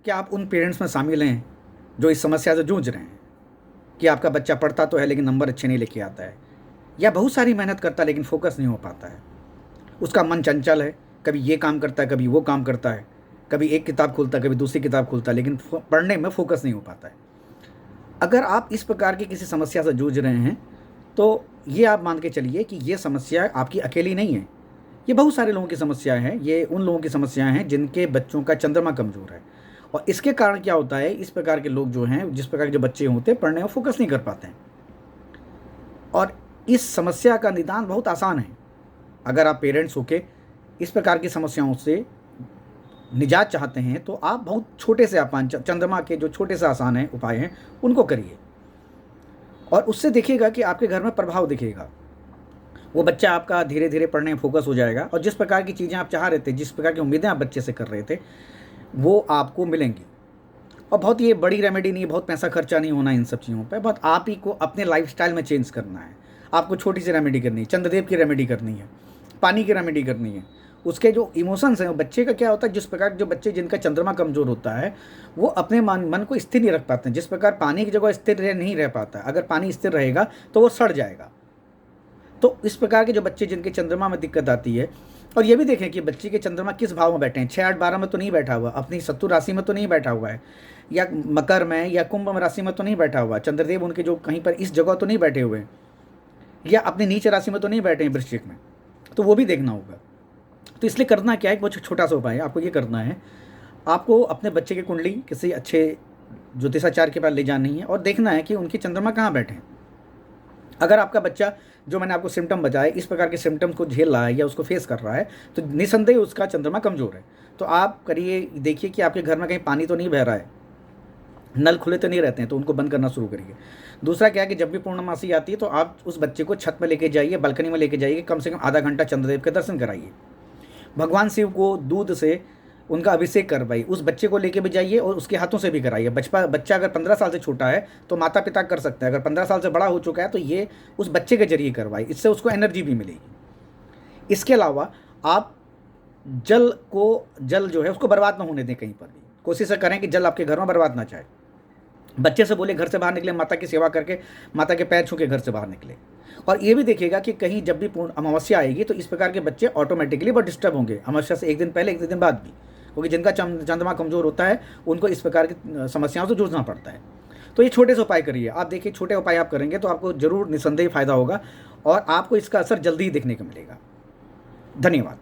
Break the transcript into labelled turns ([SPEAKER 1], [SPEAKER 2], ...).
[SPEAKER 1] क्या आप उन पेरेंट्स में शामिल हैं जो इस समस्या से जूझ रहे हैं कि आपका बच्चा पढ़ता तो है लेकिन नंबर अच्छे नहीं लेके आता है, या बहुत सारी मेहनत करता है लेकिन फोकस नहीं हो पाता है, उसका मन चंचल है, कभी ये काम करता है कभी वो काम करता है, कभी एक किताब खोलता है कभी दूसरी किताब खोलता है, लेकिन पढ़ने में फोकस नहीं हो पाता है। अगर आप इस प्रकार की किसी समस्या से जूझ रहे हैं तो ये आप मान के चलिए कि ये समस्या आपकी अकेली नहीं है, ये बहुत सारे लोगों की समस्याएं हैं। ये उन लोगों की समस्याएं हैं जिनके बच्चों का चंद्रमा कमज़ोर है, और इसके कारण क्या होता है, इस प्रकार के लोग जो हैं, जिस प्रकार के जो बच्चे होते हैं, पढ़ने में फोकस नहीं कर पाते हैं। और इस समस्या का निदान बहुत आसान है। अगर आप पेरेंट्स होके इस प्रकार की समस्याओं से निजात चाहते हैं तो आप बहुत छोटे से आसान, चंद्रमा के जो छोटे से आसान हैं उपाय हैं उनको करिए, और उससे देखिएगा कि आपके घर में प्रभाव दिखेगा। वो बच्चा आपका धीरे धीरे पढ़ने में फोकस हो जाएगा, और जिस प्रकार की चीज़ें आप चाह रहे थे, जिस प्रकार की उम्मीदें आप बच्चे से कर रहे थे, वो आपको मिलेंगी। और बहुत ये बड़ी रेमेडी नहीं है, बहुत पैसा खर्चा नहीं होना इन सब चीज़ों पे, बहुत आप ही को अपने लाइफस्टाइल में चेंज करना है। आपको छोटी सी रेमेडी करनी है, चंद्रदेव की रेमेडी करनी है, पानी की रेमेडी करनी है। उसके जो इमोशंस हैं, बच्चे का क्या होता है, जिस प्रकार जो बच्चे जिनका चंद्रमा कमज़ोर होता है वो अपने मन को स्थिर नहीं रख पाते हैं। जिस प्रकार पानी की जगह स्थिर नहीं रह पाता, अगर पानी स्थिर रहेगा तो वो सड़ जाएगा। तो इस प्रकार के जो बच्चे जिनके चंद्रमा में दिक्कत आती है, और ये भी देखें कि बच्चे के चंद्रमा किस भाव में बैठे हैं, 6 8 12 में तो नहीं बैठा हुआ, अपनी शत्रु राशि में तो नहीं बैठा हुआ है, या मकर में या कुंभ में राशि में तो नहीं बैठा हुआ, चंद्रदेव उनके जो कहीं पर इस जगह तो नहीं बैठे हुए हैं, या अपनी नीच राशि में तो नहीं बैठे हैं वृश्चिक में, तो वो भी देखना होगा। तो इसलिए करना क्या है, बहुत छोटा सा उपाय है। आपको ये करना है, आपको अपने बच्चे की कुंडली किसी अच्छे ज्योतिषाचार्य के पास ले जानी है और देखना है कि उनके चंद्रमा कहाँ बैठे हैं। अगर आपका बच्चा, जो मैंने आपको सिम्टम बताए, इस प्रकार के सिम्टम्स को झेल रहा है या उसको फेस कर रहा है, तो निसंदेह उसका चंद्रमा कमज़ोर है। तो आप करिए, देखिए कि आपके घर में कहीं पानी तो नहीं बह रहा है, नल खुले तो नहीं रहते हैं, तो उनको बंद करना शुरू करिए। दूसरा क्या है कि जब भी पूर्णमासी आती है तो आप उस बच्चे को छत में लेके जाइए, बालकनी में लेके जाइए, कम से कम आधा घंटा चंद्रदेव के दर्शन कराइए। भगवान शिव को दूध से उनका अभिषेक करवाइए, उस बच्चे को लेके भी जाइए और उसके हाथों से भी कराइए। बच्चा अगर 15 साल से छोटा है तो माता पिता कर सकते हैं, अगर 15 साल से बड़ा हो चुका है तो ये उस बच्चे के जरिए करवाइए, इससे उसको एनर्जी भी मिलेगी। इसके अलावा आप जल जो है उसको बर्बाद ना होने दें कहीं पर भी। कोशिश करें कि जल आपके घर में बर्बाद ना जाए। बच्चे से बोले घर से बाहर निकले, माता की सेवा करके, माता के पैर छू के घर से बाहर निकले। और ये भी देखिएगा कि कहीं जब भी पूर्ण अमावस्या आएगी तो इस प्रकार के बच्चे ऑटोमेटिकली बहुत डिस्टर्ब होंगे, अमावस्या से एक दिन पहले, एक दिन बाद भी, क्योंकि जिनका चंद्रमा कमज़ोर होता है उनको इस प्रकार की समस्याओं से जूझना पड़ता है। तो ये छोटे से उपाय करिए। आप देखिए, छोटे उपाय आप करेंगे तो आपको ज़रूर निसंदेह फ़ायदा होगा और आपको इसका असर जल्दी ही देखने को मिलेगा। धन्यवाद।